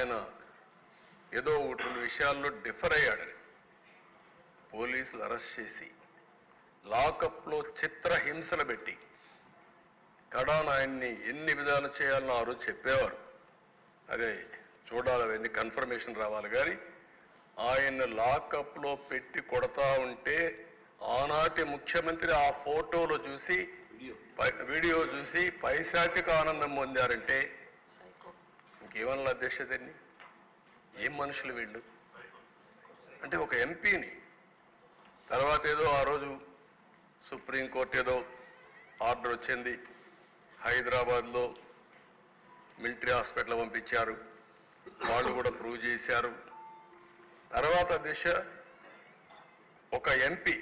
ఆయన ఏదో రెండు విషయాల్లో డిఫర్ అయ్యాడని పోలీసులు అరెస్ట్ చేసి లాకప్లో చిత్రహింసలు పెట్టి కడాన ఆయన్ని ఎన్ని విధాలు చేయాలనో ఆ రోజు చెప్పేవారు. అదే చూడాలి, అవన్నీ కన్ఫర్మేషన్ రావాలి. కానీ ఆయన లాకప్లో పెట్టి కొడతా ఉంటే ఆనాటి ముఖ్యమంత్రి ఆ ఫోటోలో చూసి వీడియో చూసి పైశాచిక ఆనందం పొందారంటే ఇంకేమన్నా అధ్యక్షతని ఏం మనుషులు వీళ్ళు అంటే ఒక ఎంపీని తర్వాత ఏదో ఆ రోజు సుప్రీంకోర్టు ఏదో ఆర్డర్ వచ్చింది, హైదరాబాద్లో మిలిటరీ హాస్పిటల్ పంపించారు, వాళ్ళు కూడా ప్రూవ్ చేశారు. తర్వాత దిశ ఒక ఎంపీ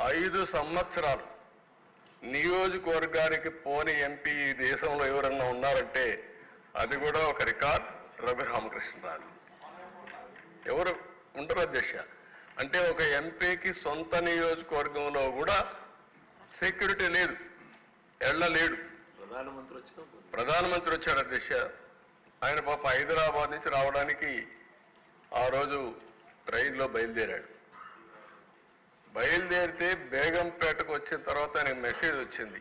5 సంవత్సరాలు నియోజకవర్గానికి పోని ఎంపీ ఈ దేశంలో ఎవరన్నా ఉన్నారంటే అది కూడా ఒక రికార్డ్, రఘురామకృష్ణరాజు. ఎవరు ఉండరు అధ్యక్ష. అంటే ఒక ఎంపీకి సొంత నియోజకవర్గంలో కూడా సెక్యూరిటీ లేదు, వెళ్ళలేడు. ప్రధానమంత్రి వచ్చాడు అధ్యక్ష. ఆయన పాప హైదరాబాద్ నుంచి రావడానికి ఆ రోజు ట్రైన్లో బయలుదేరాడు. బయలుదేరితే బేగంపేటకు వచ్చిన తర్వాత ఆయనకు మెసేజ్ వచ్చింది,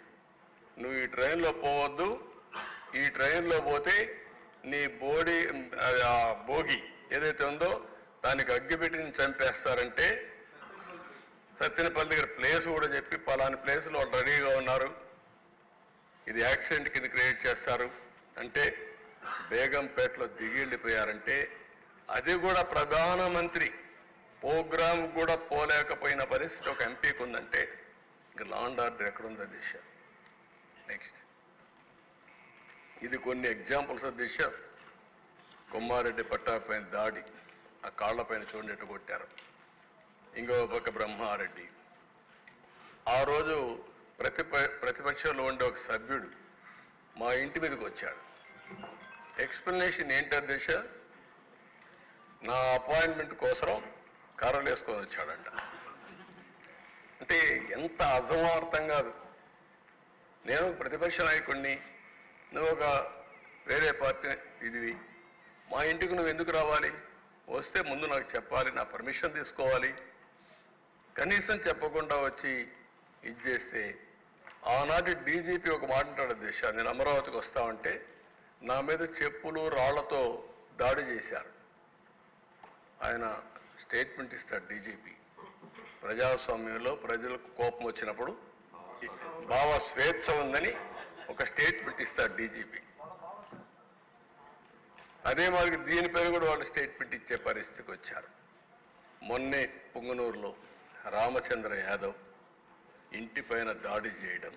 నువ్వు ఈ ట్రైన్లో పోవద్దు, ఈ ట్రైన్లో పోతే నీ భోగి ఏదైతే ఉందో దానికి అగ్గిపెట్టి చంపేస్తారంటే సత్యనపల్లి దగ్గర ప్లేస్ కూడా చెప్పి పలాని ప్లేస్లో వాళ్ళు రెడీగా ఉన్నారు, ఇది యాక్సిడెంట్ కింద క్రియేట్ చేస్తారు అంటే బేగంపేటలో దిగి వెళ్ళిపోయారంటే అది కూడా ప్రధానమంత్రి ప్రోగ్రామ్ కూడా పోలేకపోయిన పరిస్థితి ఒక ఎంపీకి ఉందంటే ఇంకా లా అండ్ ఆర్డర్ ఎక్కడుంది దిశ. నెక్స్ట్ ఇది కొన్ని ఎగ్జాంపుల్స్ దిశ. కొమ్మారెడ్డి పట్టాపైన దాడి, ఆ కాళ్లపైన చూడనట్టు కొట్టారు. ఇంకో పక్క బ్రహ్మారెడ్డి ఆ రోజు ప్రతిపక్షంలో ఉండే ఒక సభ్యుడు మా ఇంటి మీదకి వచ్చాడు. ఎక్స్ప్లెనేషన్ ఏంటి దిశ, నా అపాయింట్మెంట్ కోసం కర్రలు వేసుకొని వచ్చాడంట. అంటే ఎంత అసమార్థం కాదు. నేను ప్రతిపక్ష నాయకుడిని, నువ్వు ఒక వేరే పార్టీ ఇదివి, మా ఇంటికి నువ్వు ఎందుకు రావాలి? వస్తే ముందు నాకు చెప్పాలి, నా పర్మిషన్ తీసుకోవాలి. కనీసం చెప్పకుండా వచ్చి ఇది చేస్తే ఆనాటి డీజీపీ ఒక మాట అంటాడు దిశ, నేను అమరావతికి వస్తామంటే నా మీద చెప్పులు రాళ్లతో దాడి చేశారు. ఆయన స్టేట్మెంట్ ఇస్తాడు డీజీపీ. ప్రజాస్వామ్యంలో ప్రజలకు కోపం వచ్చినప్పుడు భావ స్వేచ్ఛ ఉందని ఒక స్టేట్మెంట్ ఇస్తాడు డీజీపీ. అదే మరి దీనిపైన కూడా వాళ్ళు స్టేట్మెంట్ ఇచ్చే పరిస్థితికి వచ్చారు. మొన్నే పుంగనూరులో రామచంద్ర యాదవ్ ఇంటిపైన దాడి చేయడం,